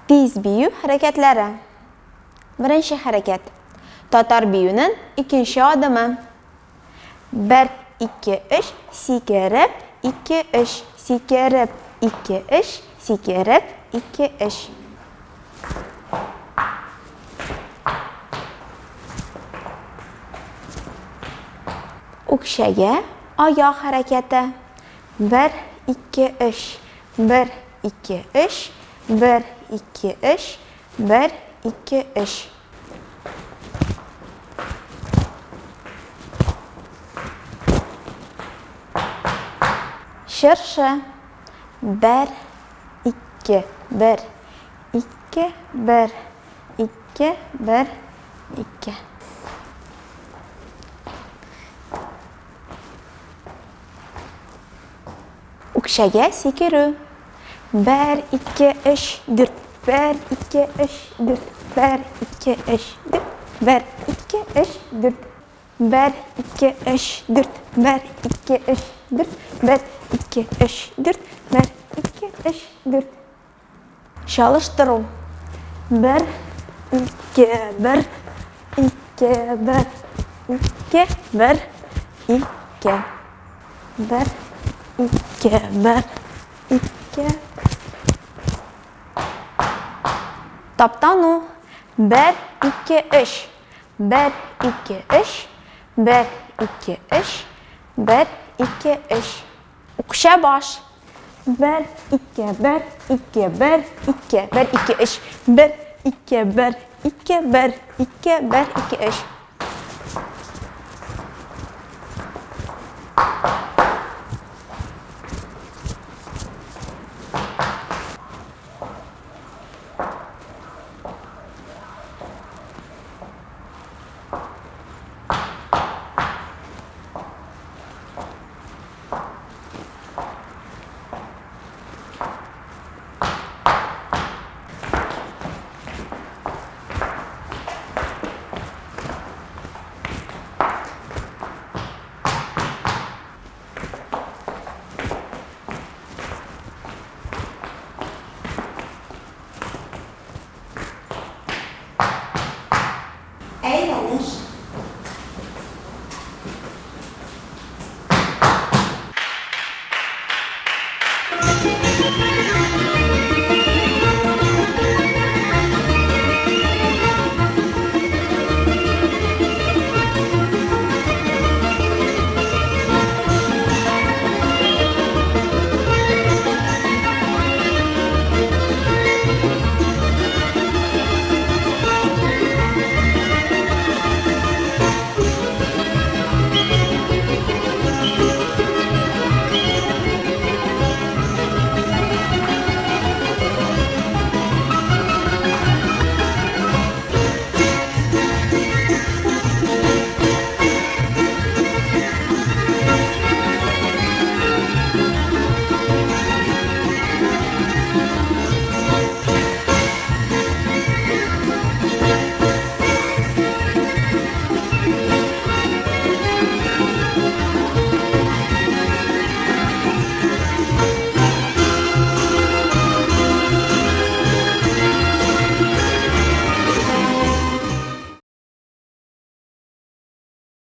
Tez biyu harakatlari. Birinchi harakat. Tatar biyuning ikkinchi odimi. 1 2 3 sekirib 2 3 sekirib 2 3 sekirib 2 3. O'kshaga oyoq harakati. 1 2 3 1 2 3 1 2 3 1 2 3. Şırşı. 1 2 1 2 1 2 1 2. O'kshaga sekiruv. 1 2 3 4 1 2 3 4 1 2 3 4 1 2 3 4 1 2 3 4 1 2 3 4 1 2 3 4 1 2 3 4. Çalıştırın. 1 2 1 2 1 2 1 2 1 2 1 2. Taptanu. 1 2 3 1 2 3 1 2 3 1 2 3. O'ksha bosh. 1 2 1 2 1 2 1 2 3 1 2 1 2 1 2 1 2 3.